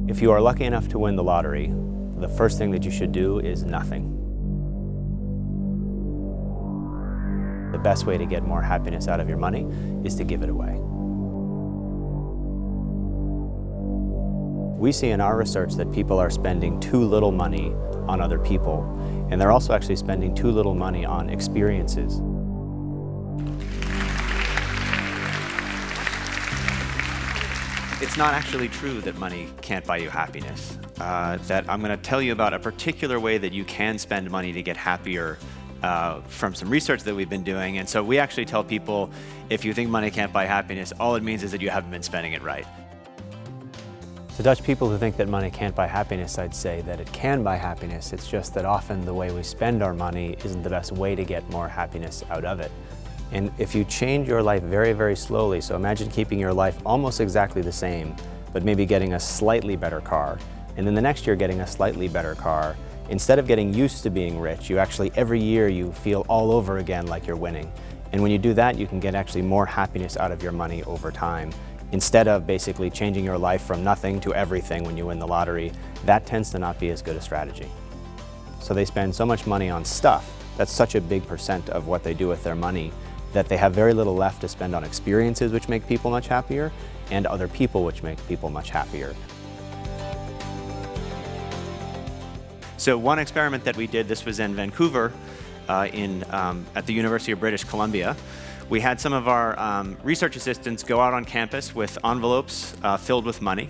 If you are lucky enough to win the lottery, the first thing that you should do is nothing. The best way to get more happiness out of your money is to give it away. We see in our research that people are spending too little money on other people, and they're also actually spending too little money on experiences. It's not actually true that money can't buy you happiness. That I'm going to tell you about a particular way that you can spend money to get happier from some research that we've been doing. And so we actually tell people, if you think money can't buy happiness, all it means is that you haven't been spending it right. To Dutch people who think that money can't buy happiness, I'd say that it can buy happiness. It's just that often the way we spend our money isn't the best way to get more happiness out of it. And if you change your life very, very slowly, so imagine keeping your life almost exactly the same, but maybe getting a slightly better car, and then the next year getting a slightly better car. Instead of getting used to being rich, you actually, every year you feel all over again like you're winning. And when you do that, you can get actually more happiness out of your money over time. Instead of basically changing your life from nothing to everything when you win the lottery, that tends to not be as good a strategy. So they spend so much money on stuff, that's such a big percent of what they do with their money, that they have very little left to spend on experiences which make people much happier, and other people which make people much happier. So one experiment that we did, this was in Vancouver, at the University of British Columbia. We had some of our research assistants go out on campus with envelopes filled with money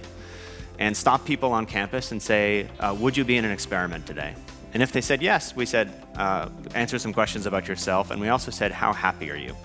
and stop people on campus and say, would you be in an experiment today? And if they said yes, we said, answer some questions about yourself, and we also said, how happy are you?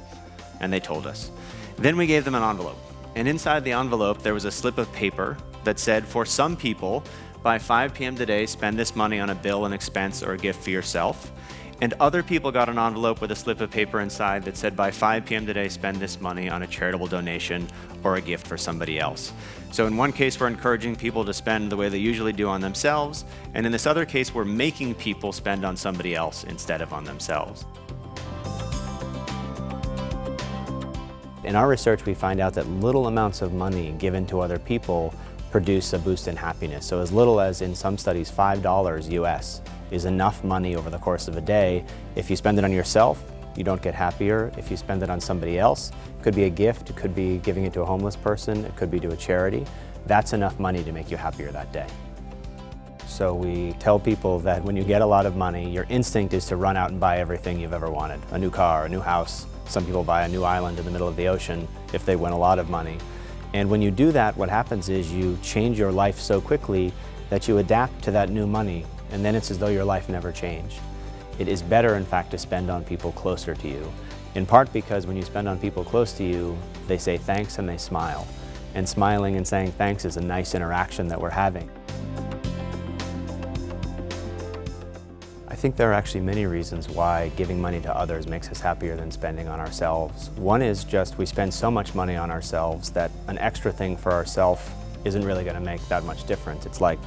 And they told us. Then we gave them an envelope. And inside the envelope, there was a slip of paper that said, for some people, by 5 p.m. today, spend this money on a bill, an expense, or a gift for yourself. And other people got an envelope with a slip of paper inside that said, by 5 p.m. today, spend this money on a charitable donation or a gift for somebody else. So in one case, we're encouraging people to spend the way they usually do on themselves, and in this other case, we're making people spend on somebody else instead of on themselves. In our research, we find out that little amounts of money given to other people produce a boost in happiness. So as little as, in some studies, $5 US is enough money over the course of a day. If you spend it on yourself, you don't get happier. If you spend it on somebody else, it could be a gift, it could be giving it to a homeless person, it could be to a charity. That's enough money to make you happier that day. So we tell people that when you get a lot of money, your instinct is to run out and buy everything you've ever wanted. A new car, a new house. Some people buy a new island in the middle of the ocean if they win a lot of money. And when you do that, what happens is you change your life so quickly that you adapt to that new money, and then it's as though your life never changed. It is better, in fact, to spend on people closer to you, in part because when you spend on people close to you, they say thanks and they smile. And smiling and saying thanks is a nice interaction that we're having. I think there are actually many reasons why giving money to others makes us happier than spending on ourselves. One is just we spend so much money on ourselves that an extra thing for ourselves isn't really going to make that much difference. It's like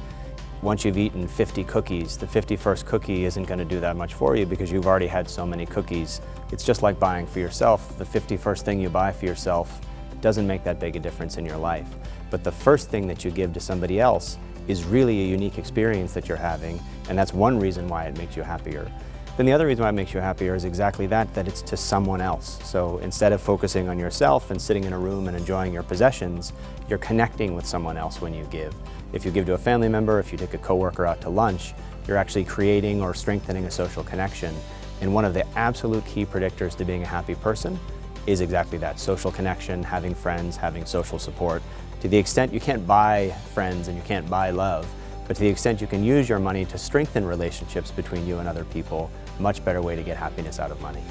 once you've eaten 50 cookies, the 51st cookie isn't going to do that much for you because you've already had so many cookies. It's just like buying for yourself. The 51st thing you buy for yourself doesn't make that big a difference in your life. But the first thing that you give to somebody else is really a unique experience that you're having, and that's one reason why it makes you happier. Then the other reason why it makes you happier is exactly that it's to someone else. So instead of focusing on yourself and sitting in a room and enjoying your possessions, you're connecting with someone else when you give. If you give to a family member, if you take a coworker out to lunch, you're actually creating or strengthening a social connection. And one of the absolute key predictors to being a happy person is exactly that, social connection, having friends, having social support. To the extent you can't buy friends and you can't buy love, but to the extent you can use your money to strengthen relationships between you and other people, much better way to get happiness out of money.